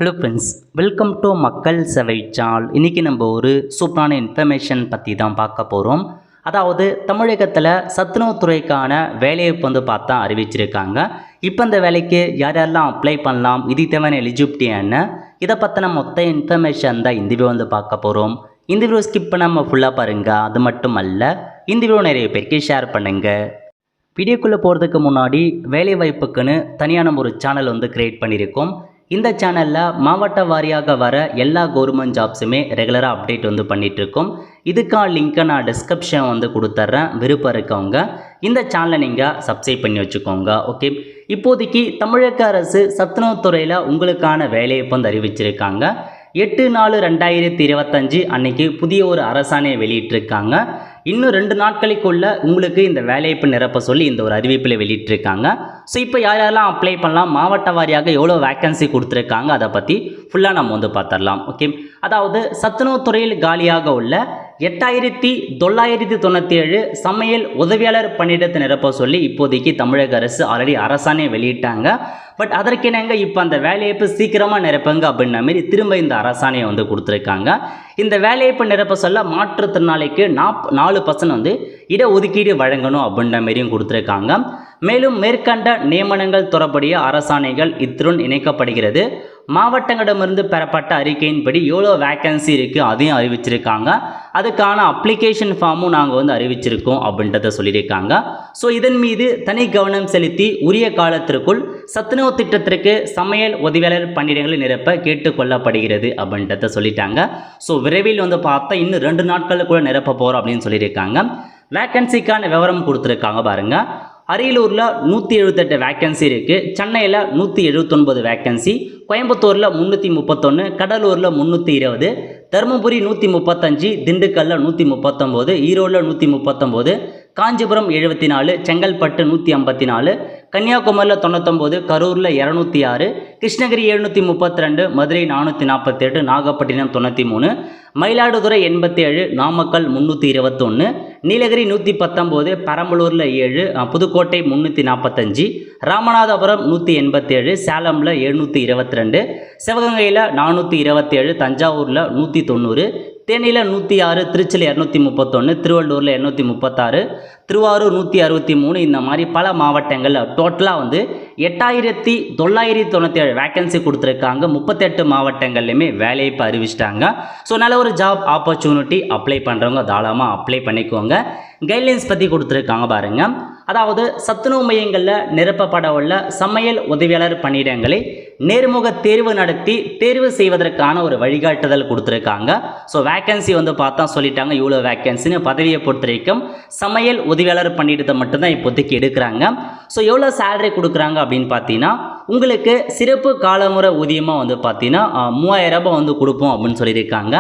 Hello friends, welcome to மக்கள் சேவை channel. இன்றைக்கி நம்ம ஒரு சூப்பரான இன்ஃபர்மேஷன் பற்றி தான் பார்க்க போகிறோம். அதாவது தமிழகத்தில் சத்துணவுத்துறைக்கான வேலைவாய்ப்பு பார்த்தா அறிவிச்சிருக்காங்க. இப்போ இந்த வேலைக்கு யார் யாரெல்லாம் அப்ளை பண்ணலாம், இதுக்கு தேவையான எலிஜிபிலிட்டி என்ன, இதை பற்றின மொத்த இன்ஃபர்மேஷன் தான் இந்த வீடியோ பார்க்க போகிறோம். இந்த வீடியோ ஸ்கிப் பண்ணாமல் ஃபுல்லாக பாருங்கள். அது மட்டும் அல்ல, இந்த வீடியோ நிறைய பேருக்கு ஷேர் பண்ணுங்கள். வீடியோக்குள்ளே போகிறதுக்கு முன்னாடி வேலைவாய்ப்புக்குன்னு தனியாக நம்ம ஒரு சேனல் க்ரியேட் பண்ணியிருக்கோம். இந்த சேனலில் மாவட்ட வாரியாக வர எல்லா கவர்மெண்ட் ஜாப்ஸுமே ரெகுலராக அப்டேட் பண்ணிகிட்ருக்கோம். இதுக்கான லிங்க்கை நான் டிஸ்கிரிப்ஷன் கொடுத்துட்றேன். விருப்பம் இருக்கவங்க இந்த சேனலை நீங்கள் சப்ஸ்கிரைப் பண்ணி வச்சுக்கோங்க. ஓகே, இப்போதைக்கு தமிழக அரசு சத்துணவுத்துறையில் உங்களுக்கான வேலைவாய்ப்பு அறிவிச்சிருக்காங்க. 8/4/2025 அன்னைக்கு புதிய ஒரு அரசாணையை வெளியிட்டிருக்காங்க. இன்னும் 2 நாட்களுக்குள்ள உங்களுக்கு இந்த வேலைவாய்ப்பு நிரப்ப சொல்லி இந்த ஒரு அறிவிப்பில் வெளியிட்டிருக்காங்க. ஸோ இப்போ யாரெல்லாம் அப்ளை பண்ணலாம், மாவட்ட வாரியாக எவ்வளோ வேக்கன்சி கொடுத்துருக்காங்க, அதை பற்றி ஃபுல்லாக நம்ம பார்த்துடலாம். ஓகே, அதாவது சத்துணவுத்துறையில் காலியாக உள்ள 8997 சமையல் உதவியாளர் பணியிடத்தை நிரப்ப சொல்லி இப்போதைக்கு தமிழக அரசு ஆல்ரெடி அரசாணையை வெளியிட்டாங்க. பட் அதற்கிணங்க இப்போ அந்த வேலைவாய்ப்பு சீக்கிரமாக நிரப்புங்க அப்படின்ன மாரி திரும்ப இந்த அரசாணையை கொடுத்துருக்காங்க. இந்த வேலைவாய்ப்பு நிரப்ப சொல்ல மாற்றுத்திறனாளிக்கு 4% இடஒதுக்கீடு வழங்கணும் அப்படின்ற மாரியும் கொடுத்துருக்காங்க. மேலும் மேற்கண்ட நியமனங்கள் தொடர்புடைய அரசாணைகள் இத்துடன் இணைக்கப்படுகிறது. மாவட்டங்களிடமிருந்து பெறப்பட்ட அறிக்கையின்படி எவ்வளோ வேக்கன்சி இருக்குது அதையும் அறிவிச்சிருக்காங்க. அதுக்கான அப்ளிகேஷன் ஃபார்மும் நாங்கள் அறிவிச்சிருக்கோம் அப்படின்றத சொல்லியிருக்காங்க. ஸோ இதன் மீது தனி கவனம் செலுத்தி உரிய காலத்திற்குள் சத்துணவு திட்டத்திற்கு சமையல் உதவியாளர் பணியிடங்களை நிரப்ப கேட்டுக்கொள்ளப்படுகிறது அப்படின்றத சொல்லிட்டாங்க. ஸோ விரைவில் பார்த்தா இன்னும் 2 நாட்களுக்குள்ள நிரப்ப போகிறோம் அப்படின்னு சொல்லியிருக்காங்க. வேக்கன்சிக்கான விவரம் கொடுத்துருக்காங்க பாருங்கள். அரியலூரில் 178 வேக்கன்சி இருக்குது, சென்னையில் 179 வேக்கன்சி, கோயம்புத்தூரில் 331, கடலூரில் 320, தருமபுரி 135, திண்டுக்கல்லில் 139, ஈரோடில் 139, காஞ்சிபுரம் 74, செங்கல்பட்டு 154, கன்னியாகுமரியில் 99, கரூரில் 206, கிருஷ்ணகிரி 732, மதுரை 448, நாகப்பட்டினம் 93, மயிலாடுதுறை 87, நாமக்கல் 321, நீலகிரி 119, பெரம்பலூரில் 7, புதுக்கோட்டை 345, ராமநாதபுரம் 187, சேலமில் 722, சிவகங்கையில் 427, தஞ்சாவூரில் 190, தேனியில் 106, திருச்சியில் 231, திருவள்ளூரில் 236, திருவாரூர் 163, இந்த மாதிரி பல மாவட்டங்களில் டோட்டலாக 8997 வேக்கன்சி கொடுத்துருக்காங்க. 38 மாவட்டங்கள்லையுமே வேலைவாய்ப்பு அறிவிச்சிட்டாங்க. ஸோ நல்ல ஒரு ஜாப் ஆப்பர்ச்சுனிட்டி, அப்ளை பண்ணுறவங்க தாராளமாக அப்ளை பண்ணிக்கோங்க. கைட்லைன்ஸ் பற்றி கொடுத்துருக்காங்க பாருங்கள். அதாவது சத்துணவு மையங்களில் நிரப்பப்பட உள்ள சமையல் உதவியாளர் பணியிடங்களை நேர்முக தேர்வு நடத்தி தேர்வு செய்வதற்கான ஒரு வழிகாட்டுதல் கொடுத்துருக்காங்க. ஸோ வேக்கன்சி பார்த்தா சொல்லிட்டாங்க இவ்வளோ வேக்கன்சின்னு. பதவியை பொறுத்த வரைக்கும் சமையல் உதவியாளர் பணியிடத்தை மட்டும்தான் இப்போதைக்கு எடுக்கிறாங்க. ஸோ எவ்வளோ சேலரி கொடுக்குறாங்க அப்படின்னு பார்த்தீங்கன்னா, உங்களுக்கு சிறப்பு காலமுறை ஊதியமாக பார்த்தீங்கன்னா 3000 ரூபாய் கொடுப்போம் அப்படின்னு சொல்லியிருக்காங்க.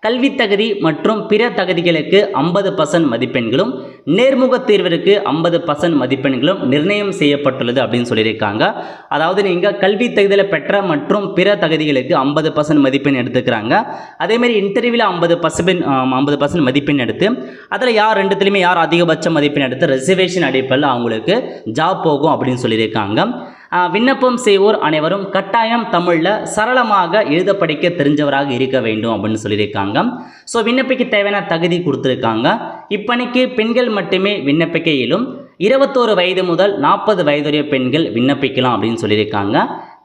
கல்வி தகுதி மற்றும் பிற தகுதிகளுக்கு 50% மதிப்பெண்களும், நேர்முக தேர்விற்கு 50% மதிப்பெண்களும் நிர்ணயம் செய்யப்பட்டுள்ளது அப்படின்னு சொல்லியிருக்காங்க. அதாவது நீங்கள் கல்வி தகுதியில் பெற்ற மற்றும் பிற தகுதிகளுக்கு 50% மதிப்பெண் எடுத்துக்கிறாங்க. அதேமாதிரி இன்டர்வியூவில் 50% மதிப்பெண் எடுத்து அதில் யார் ரெண்டுத்துலையுமே யார் அதிகபட்ச மதிப்பெண் எடுத்து ரிசர்வேஷன் அடிப்படையில் அவங்களுக்கு ஜாப் போகும் அப்படின்னு சொல்லியிருக்காங்க. விண்ணப்பம் செய்வோர் அனைவரும் கட்டாயம் தமிழில் சரளமாக எழுத படிக்க தெரிஞ்சவராக இருக்க வேண்டும் அப்படின்னு சொல்லியிருக்காங்க. ஸோ விண்ணப்பிக்க தேவையான தகுதி கொடுத்துருக்காங்க. இப்பணிக்கு பெண்கள் மட்டுமே விண்ணப்பிக்க இயலும். 21 வயது முதல் 40 வயதுடைய பெண்கள் விண்ணப்பிக்கலாம் அப்படின்னு சொல்லியிருக்காங்க.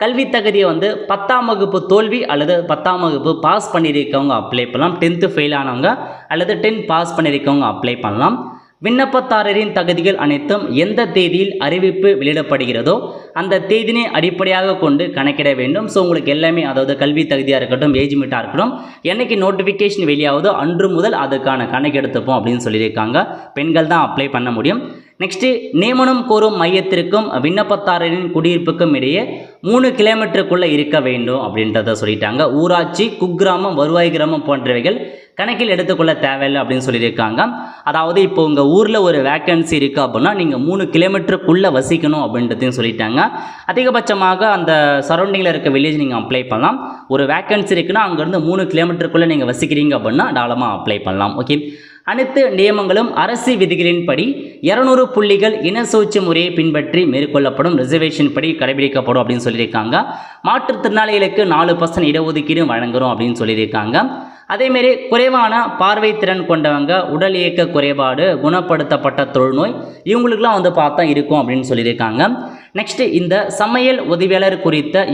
கல்வி தகுதியை 10ஆம் வகுப்பு தோல்வி அல்லது 10ஆம் வகுப்பு பாஸ் பண்ணியிருக்கவங்க அப்ளை பண்ணலாம். 10th ஃபெயில் ஆனவங்க அல்லது 10 பாஸ் பண்ணியிருக்கவங்க அப்ளை பண்ணலாம். விண்ணப்பதாரரின் தகுதிகள் அனைத்தும் எந்த தேதியில் அறிவிப்பு வெளியிடப்படுகிறதோ அந்த தேதினை அடிப்படையாக கொண்டு கணக்கிட வேண்டும். ஸோ உங்களுக்கு எல்லாமே, அதாவது கல்வி தகுதியாக இருக்கட்டும், ஏஜ் மீட்டாக இருக்கட்டும், என்னைக்கு நோட்டிஃபிகேஷன் வெளியாகுதோ அன்று முதல் அதுக்கான கணக்கெடுத்துப்போம் அப்படின்னு சொல்லியிருக்காங்க. பெண்கள் தான் அப்ளை பண்ண முடியும். நெக்ஸ்ட்டு, நியமனம் கோரும் மையத்திற்கும் விண்ணப்பதாரரின் குடியிருப்புக்கும் இடையே 3 கிலோமீட்டருக்குள்ளே இருக்க வேண்டும் அப்படின்றத சொல்லிட்டாங்க. ஊராட்சி, குக்கிராமம், வருவாய் கிராமம் போன்றவைகள் கணக்கில் எடுத்துக்கொள்ள தேவையில்லை அப்படின்னு சொல்லியிருக்காங்க. அதாவது இப்போ உங்கள் ஊரில் ஒரு வேக்கன்சி இருக்குது அப்படின்னா நீங்கள் 3 கிலோமீட்டருக்குள்ளே வசிக்கணும் அப்படின்றதையும் சொல்லிட்டாங்க. அதிகபட்சமாக அந்த சரௌண்டிங்கில் இருக்க வில்லேஜ் நீங்கள் அப்ளை பண்ணலாம். ஒரு வேக்கன்சி இருக்குன்னா அங்கேருந்து 3 கிலோமீட்டருக்குள்ளே நீங்கள் வசிக்கிறீங்க அப்படின்னா தாராளமாக அப்ளை பண்ணலாம். ஓகே, அனைத்து நியமங்களும் அரசு விதிகளின்படி 200 புள்ளிகள் இன சூழ்ச்சி முறையை பின்பற்றி மேற்கொள்ளப்படும், ரிசர்வேஷன் படி கடைபிடிக்கப்படும் அப்படின்னு சொல்லியிருக்காங்க. மாற்றுத்திறனாளிகளுக்கு 4% இடஒதுக்கீடு வழங்குறோம் அப்படின்னு சொல்லியிருக்காங்க. அதேமாரி குறைவான பார்வை திறன் கொண்டவங்க, உடல் இயக்க குறைபாடு, குணப்படுத்தப்பட்ட தொழுநோய் இவங்களுக்குலாம் வந்து பார்த்தா இருக்கும் அப்படின்னு சொல்லியிருக்காங்க. நெக்ஸ்ட்டு இந்த சமையல் உதவியாளர் குறித்த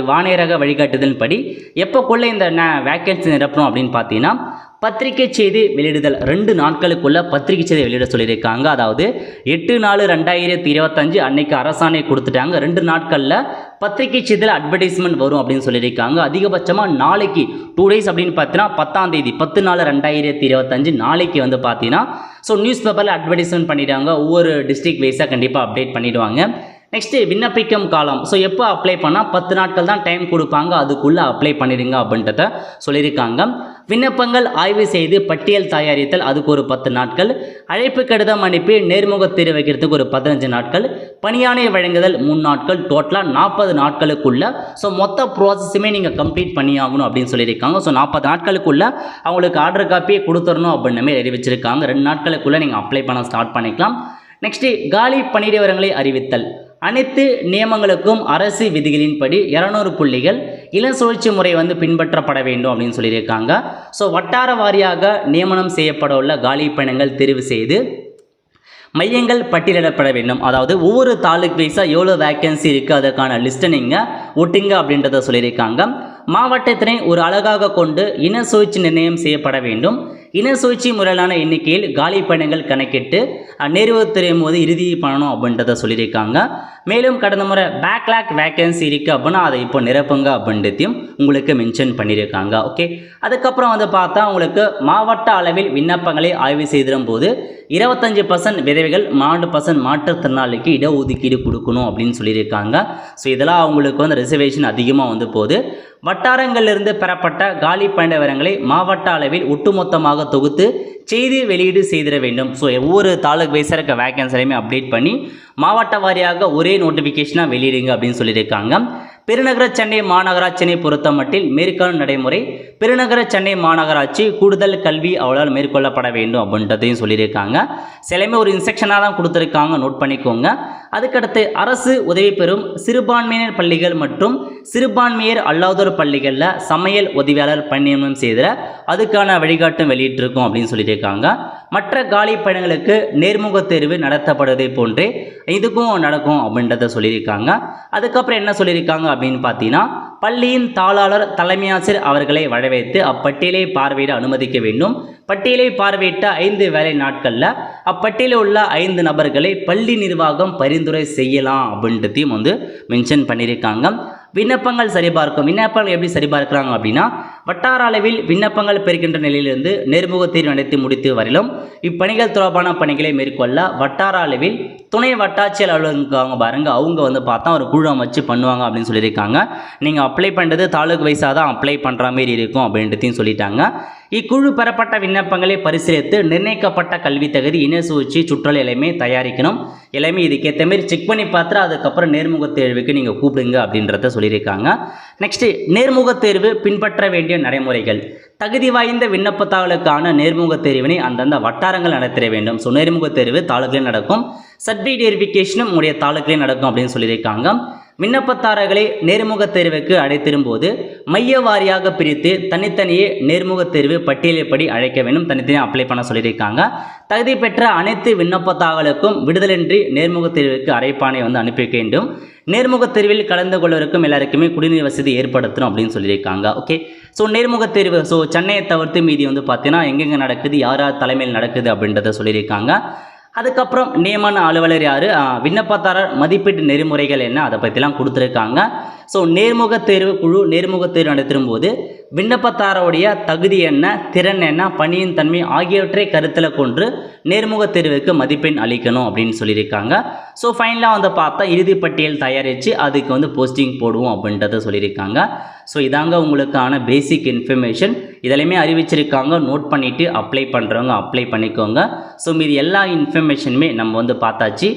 இவ்வாணையரக வழிகாட்டுதல் படி எப்போக்குள்ளே இந்த வேக்கன்சி நிரப்பணும் அப்படின்னு பார்த்தீங்கன்னா, பத்திரிகை செய்தி வெளியிடுதல் 2 நாட்களுக்குள்ள பத்திரிகை செய்தி வெளியிட சொல்லியிருக்காங்க. அதாவது 8/4/2025 அன்னைக்கு அரசாணை கொடுத்துட்டாங்க. 2 நாட்களில் பத்திரிகை செய்தியில் அட்வர்டைஸ்மெண்ட் வரும் அப்படின்னு சொல்லியிருக்காங்க. அதிகபட்சமாக நாளைக்கு 2 டேஸ் அப்படின்னு பார்த்தீங்கன்னா 10ஆம் தேதி 10/4/2025 நாளைக்கு வந்து பார்த்தீங்கன்னா நியூஸ் பேப்பரில் அட்வர்டைஸ்மெண்ட் பண்ணிடுவாங்க. ஒவ்வொரு டிஸ்ட்ரிக்ட் வைஸாக கண்டிப்பாக அப்டேட் பண்ணிவிடுவாங்க. நெக்ஸ்ட்டு விண்ணப்பிக்கும் காலம். எப்போ அப்ளை பண்ணால் 10 நாட்கள் தான் டைம் கொடுப்பாங்க, அதுக்குள்ளே அப்ளை பண்ணிடுங்க அப்படின்றத சொல்லியிருக்காங்க. விண்ணப்பங்கள் ஆய்வு செய்து பட்டியல் தயாரித்தல், அதுக்கு ஒரு 10 நாட்கள். அழைப்பு கடிதம் அனுப்பி நேர்முக தேர்வு வைக்கிறதுக்கு ஒரு 15 நாட்கள். பணியாணை வழங்குதல் 3 நாட்கள். டோட்டலாக 40 நாட்களுக்குள்ள மொத்த ப்ராசஸுமே நீங்கள் கம்ப்ளீட் பண்ணி ஆகணும் அப்படின்னு சொல்லியிருக்காங்க. 40 நாட்களுக்குள்ள அவங்களுக்கு ஆர்டர் காப்பியை கொடுத்துடணும் அப்படின்னு அறிவிச்சிருக்காங்க. 2 நாட்களுக்குள்ளே நீங்கள் அப்ளை பண்ண ஸ்டார்ட் பண்ணிக்கலாம். நெக்ஸ்ட்டு காலி பணியிடங்களை அறிவித்தல். அனைத்து நியமங்களுக்கும் அரசு விதிகளின்படி 200 புள்ளிகள் இளம் சுழற்சி முறை வந்து பின்பற்றப்பட வேண்டும் அப்படின்னு சொல்லியிருக்காங்க. வட்டார வாரியாக நியமனம் செய்யப்பட உள்ள காலி பணிகள் தெரிவு செய்து மையங்கள் பட்டியலிடப்பட வேண்டும். அதாவது ஒவ்வொரு தாலுக் வைஸாக எவ்வளோ வேக்கன்சி இருக்குது அதற்கான லிஸ்ட்டை நீங்கள் ஒட்டுங்க அப்படின்றத சொல்லியிருக்காங்க. மாவட்டத்தினை ஒரு அலகாக கொண்டு இன சுழற்சி நிர்ணயம் செய்யப்பட வேண்டும். இன சுழற்சி முறையிலான எண்ணிக்கையில் காலி பணிகள் கணக்கிட்டு நேர்வுத்துறையும் போது இறுதி பண்ணணும் அப்படின்றத சொல்லியிருக்காங்க. மேலும் கடந்த முறை பேக்லாக் வேக்கன்சி இருக்குது அப்படின்னா அதை இப்போ நிரப்புங்க அப்படின்றதையும் உங்களுக்கு மென்ஷன் பண்ணியிருக்காங்க. ஓகே, அதுக்கப்புறம் வந்து பார்த்தா உங்களுக்கு மாவட்ட அளவில் விண்ணப்பங்களை ஆய்வு செய்திடும் போது 25% விதவைகள், 4% மாற்றுத்திறனாளிக்கு இடஒதுக்கீடு கொடுக்கணும் அப்படின்னு சொல்லியிருக்காங்க. இதெல்லாம் அவங்களுக்கு வந்து ரிசர்வேஷன் அதிகமாக வந்து போகுது. வட்டாரங்களிலிருந்து பெறப்பட்ட காலி பணியிட விவரங்களை மாவட்ட அளவில் ஒட்டுமொத்தமாக தொகுத்து செய்தி வெளியீடு செய்திட வேண்டும். ஒவ்வொரு தாலுக் வைஸாக இருக்க வேக்கன்சிலையுமே அப்டேட் பண்ணி மாவட்ட வாரியாக ஒரே நோட்டிஃபிகேஷனாக வெளியிடுங்க அப்படின்னு சொல்லியிருக்காங்க. பெருநகர சென்னை மாநகராட்சியை பொறுத்த மட்டில் மேற்காணும் நடைமுறை பெருநகர சென்னை மாநகராட்சி கூடுதல் கல்வி அவளால் மேற்கொள்ளப்பட வேண்டும் அப்படின்றதையும் சொல்லியிருக்காங்க. சிலமே ஒரு இன்ஸ்ட்ரக்ஷனாக தான் கொடுத்துருக்காங்க, நோட் பண்ணிக்கோங்க. அதுக்கடுத்து அரசு உதவி பெறும் சிறுபான்மையினர் பள்ளிகள் மற்றும் சிறுபான்மையர் அல்லாதோர் பள்ளிகளில் சமையல் உதவியாளர் பணி நியமனம் செய்திட அதுக்கான வழிகாட்டும் வெளியிட்டிருக்கோம் அப்படின்னு சொல்லியிருக்காங்க. மற்ற காலி பணிகளுக்கு நேர்முக தேர்வு நடத்தப்படுவதை போன்றே இதுக்கும் நடக்கும் அப்படின்றத சொல்லியிருக்காங்க. அதுக்கப்புறம் என்ன சொல்லியிருக்காங்க அப்படின்னு பார்த்தீங்கன்னா, பள்ளியின் தாளாளர் தலைமை ஆசிரியர் அவர்களை வரவேற்று அப்பட்டியலை பார்வையிட அனுமதிக்க வேண்டும். பட்டியலை பார்வையிட்ட 5 வேலை நாட்களில் அப்பட்டியலில் உள்ள 5 நபர்களை பள்ளி நிர்வாகம் பரிந்துரை செய்யலாம் அப்படின்றதையும் வந்து மென்ஷன் பண்ணியிருக்காங்க. விண்ணப்பங்கள் சரிபார்க்கும். விண்ணப்பங்கள் எப்படி சரிபார்க்கிறாங்க அப்படின்னா, வட்டார அளவில் விண்ணப்பங்கள் பெறுகின்ற நிலையிலிருந்து நேர்முக தேர்வு நடத்தி முடித்து வரையிலும் இப்பணிகள் தொடர்பான பணிகளை மேற்கொள்ள வட்டார அளவில் துணை வட்டாட்சியர் அலுவலகம் பாருங்க, அவங்க வந்து பார்த்தா ஒரு குழு அமைச்சு பண்ணுவாங்க அப்படின்னு சொல்லியிருக்காங்க. நீங்கள் அப்ளை பண்ணுறது தாலுக் வைஸாக தான் அப்ளை பண்ணுற மாதிரி இருக்கும் அப்படின்றதையும் சொல்லிட்டாங்க. இக்குழு பெறப்பட்ட விண்ணப்பங்களை பரிசீலித்து நிர்ணயிக்கப்பட்ட கல்வி தகுதி, இன சூழ்ச்சி, சுற்றல் எல்லாமே தயாரிக்கணும். எல்லாமே இதுக்கேற்ற மாதிரி செக் பண்ணி பார்த்துட்டு அதுக்கப்புறம் நேர்முக தேர்வுக்கு நீங்கள் கூப்பிடுங்க அப்படின்றத சொல்லியிருக்காங்க. நெக்ஸ்ட்டு நேர்முக தேர்வு பின்பற்ற வேண்டிய நடைமுறைகள். தகுதி வாய்ந்த விண்ணப்பத்தாளர்களுக்கான நேர்முக தேர்வினை அந்தந்த வட்டாரங்கள் நடத்திட வேண்டும். நேர்முக தேர்வு தாலுக்கில் நடக்கும், சர்டிஃபிகேட் வெரிஃபிகேஷனும் உடைய தாலுக்கிலே நடக்கும் அப்படின்னு சொல்லியிருக்காங்க. விண்ணப்பதாரர்களை நேர்முக தேர்வுக்கு அழைத்திடும் போது மைய வாரியாக பிரித்து தனித்தனியே நேர்முக தேர்வு பட்டியலின்படி அழைக்க வேண்டும். தனித்தனியாக அப்ளை பண்ண சொல்லியிருக்காங்க. தகுதி பெற்ற அனைத்து விண்ணப்பதாரர்களுக்கும் விடுதலின்றி நேர்முக தேர்வுக்கு அழைப்பானை வந்து அனுப்பி வேண்டும். நேர்முக தேர்வில் கலந்து கொள்வதற்கும் எல்லாருக்குமே குடிநீர் வசதி ஏற்படுத்தணும் அப்படின்னு சொல்லியிருக்காங்க. ஓகே, நேர்முக தேர்வு சென்னையை தவிர்த்து மீதி வந்து பார்த்தீங்கன்னா எங்கெங்கே நடக்குது, யார் யார் தலைமையில் நடக்குது அப்படின்றத சொல்லியிருக்காங்க. அதுக்கப்புறம் நியமன அலுவலர் யார், விண்ணப்பதாரர் மதிப்பீட்டு நெறிமுறைகள் என்ன, அதை பற்றிலாம் கொடுத்துருக்காங்க. நேர்முக தேர்வு குழு நேர்முக தேர்வு நடத்தும் போது விண்ணப்பதாரருடைய தகுதி என்ன, திறன் என்ன, பணியின் தன்மை ஆகியவற்றை கருத்தில் கொண்டு நேர்முக தேர்வுக்கு மதிப்பெண் அளிக்கணும் அப்படின்னு சொல்லியிருக்காங்க. ஃபைனலாக வந்து பார்த்தா இறுதிப்பட்டியல் தயாரித்து அதுக்கு வந்து போஸ்டிங் போடுவோம் அப்படின்றத சொல்லியிருக்காங்க. இதாங்க உங்களுக்கான பேசிக் இன்ஃபர்மேஷன். இதெல்லாமே அறிவிச்சிருக்காங்க, நோட் பண்ணிவிட்டு அப்ளை பண்ணுறவங்க அப்ளை பண்ணிக்கோங்க. மீது எல்லா இன்ஃபர்மேஷனுமே நம்ம வந்து பார்த்தாச்சு.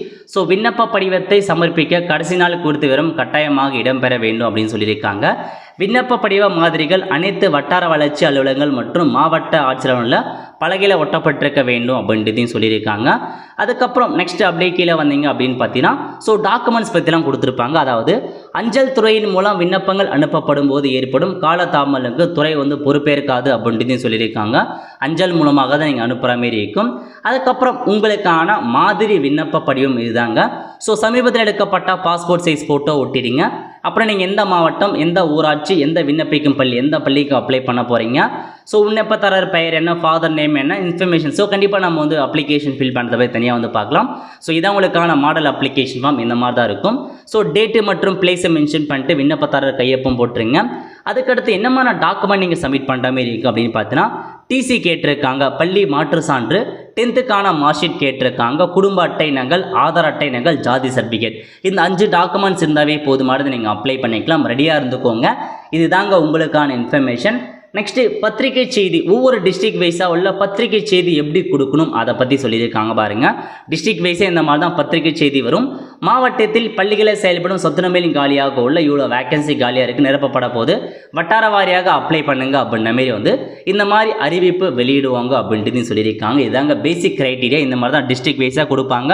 விண்ணப்ப படிவத்தை சமர்ப்பிக்க கடைசி நாள் குறித்த விவரம் கட்டாயமாக இடம்பெற வேண்டும் அப்படின்னு சொல்லியிருக்காங்க. விண்ணப்ப படிவ மாதிரிகள் அனைத்து வட்டார வளர்ச்சி அலுவலகங்கள் மற்றும் மாவட்ட ஆட்சியரகங்களில் பலகையில் ஒட்டப்பட்டிருக்க வேண்டும் அப்படின்றதையும் சொல்லியிருக்காங்க. அதுக்கப்புறம் நெக்ஸ்ட் அப்படியே கீழே வந்தீங்க அப்படின்னு பார்த்தீங்கன்னா ஸோ டாக்குமெண்ட்ஸ் பற்றிலாம் கொடுத்துருப்பாங்க. அதாவது அஞ்சல் துறையின் மூலம் விண்ணப்பங்கள் அனுப்பப்படும் போது ஏற்படும் காலதாமலுக்கு துறை வந்து பொறுப்பேற்காது அப்படின்றதையும் சொல்லியிருக்காங்க. அஞ்சல் மூலமாக தான் நீங்கள் அனுப்புகிற மாரி இருக்கும். அதுக்கப்புறம் உங்களுக்கான மாதிரி விண்ணப்ப படிவம் இதுதாங்க. ஸோ சமீபத்தில் எடுக்கப்பட்ட பாஸ்போர்ட் சைஸ் ஃபோட்டோ ஒட்டிடுங்க. அப்புறம் நீங்கள் எந்த மாவட்டம், எந்த ஊராட்சி, எந்த விண்ணப்பிக்கும் பள்ளி, எந்த பள்ளிக்கு அப்ளை பண்ண போகிறீங்க, ஸோ விண்ணப்பதாரர் பெயர் என்ன, ஃபாதர் நேம் என்ன, இன்ஃபர்மேஷன். ஸோ கண்டிப்பாக நம்ம வந்து அப்ளிகேஷன் ஃபில் பண்ணுறத தனியாக வந்து பார்க்கலாம். ஸோ இதான் உங்களுக்கான மாடல் அப்ளிகேஷன் ஃபார்ம் இந்த மாதிரி தான் இருக்கும். ஸோ டேட்டு மற்றும் பிளேஸை மென்ஷன் பண்ணிட்டு விண்ணப்பதாரர் கையொப்பம் போட்டுருங்க. அதுக்கடுத்து என்னமான டாக்குமெண்ட் நீங்கள் சப்மிட் பண்ணுற மாதிரி இருக்குது அப்படின்னு பார்த்தீங்கன்னா டிசி கேட்டிருக்காங்க, பள்ளி மாற்று சான்று, 10th மார்க் ஷீட் கேட்டிருக்காங்க, குடும்ப அட்டை நகல், ஆதார் அட்டை நகல், ஜாதி சர்டிஃபிகேட். இந்த 5 டாக்குமெண்ட்ஸ் இருந்தாவே போதுமானது, நீங்கள் அப்ளை பண்ணிக்கலாம். ரெடியாக இருந்துக்கோங்க. இதுதாங்க உங்களுக்கான இன்ஃபர்மேஷன். நெக்ஸ்ட்டு பத்திரிகை செய்தி, ஒவ்வொரு டிஸ்ட்ரிக்ட் வைஸாக உள்ள பத்திரிகை செய்தி எப்படி கொடுக்கணும் அதை பற்றி சொல்லியிருக்காங்க பாருங்கள். டிஸ்ட்ரிக்ட் வைஸாக இந்த மாதிரி தான் பத்திரிகை செய்தி வரும். மாவட்டத்தில் பள்ளிகளை செயல்படும் சொத்துணமையில் காலியாக உள்ள இவ்வளோ வேக்கன்சி காலியாக இருக்குது, நிரப்பப்பட போது வட்டார வாரியாக அப்ளை பண்ணுங்க அப்படின்ற மாரி வந்து இந்த மாதிரி அறிவிப்பு வெளியிடுவாங்க அப்படின்ட்டு சொல்லியிருக்காங்க. இதாங்க பேசிக் க்ரைட்டீரியா. இந்த மாதிரி தான் டிஸ்ட்ரிக்ட் வைஸாக கொடுப்பாங்க.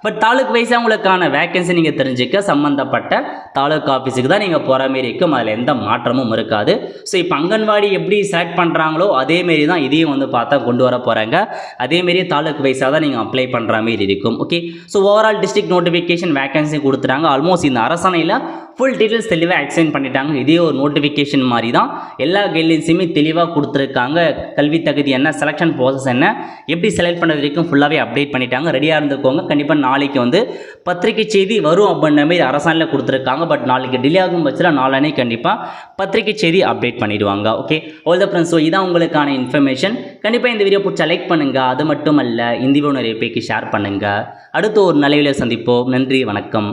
பட் தாலுக் வைஸாக உங்களுக்கான வேக்கன்சி நீங்கள் தெரிஞ்சுக்க சம்மந்தப்பட்ட தாலுக் ஆஃபீஸுக்கு தான் நீங்கள் போகிற மாரி இருக்கும். அதில் எந்த மாற்றமும் இருக்காது. ஸோ இப்போ அங்கன்வாடி எப்படி செலக்ட் பண்ணுறாங்களோ அதேமாரி தான் இதையும் வந்து பார்த்தா கொண்டு வர போகிறாங்க. அதேமாரி தாலுக் வைஸாக தான் நீங்கள் அப்ளை பண்ணுற மாரி இருக்கும். Okay, so overall district notification vacancy கொடுத்துட்டாங்க. ஆல்மோஸ்ட் இந்த அரசாணையில் ஃபுல் டீட்டெயில்ஸ் தெளிவாக எக்ஸ்பிளைன் பண்ணிட்டாங்க. இதே ஒரு நோட்டிஃபிகேஷன் மாதிரி தான் எல்லா கைட்லைன்ஸுமே தெளிவாக கொடுத்துருக்காங்க. கல்வி தகுதி என்ன, செலெக்ஷன் ப்ராசஸ் என்ன, எப்படி செலக்ட் பண்ண வரைக்கும் ஃபுல்லாகவே அப்டேட் பண்ணிட்டாங்க. ரெடியாக இருந்துக்கோங்க. கண்டிப்பாக நாளைக்கு வந்து பத்திரிகை செய்தி வரும் அப்படின்ற மாதிரி அரசாணையில் கொடுத்துருக்காங்க. பட் நாளைக்கு டிலே ஆகும் பட்சத்தில் நாளைக்கு கண்டிப்பாக பத்திரிகை செய்தி அப்டேட் பண்ணிடுவாங்க. Okay, all the friends. So இதான் உங்களுக்கான இன்ஃபர்மேஷன். கண்டிப்பாக இந்த வீடியோ பிடிச்சா லைக் பண்ணுங்கள். அது மட்டும் அல்ல, இந்த வீடியோ நிறைய பேருக்கு ஷேர் பண்ணுங்கள். அடுத்து ஒரு நல்ல வீடியோவில் சந்திப்போம். நன்றி, வணக்கம்.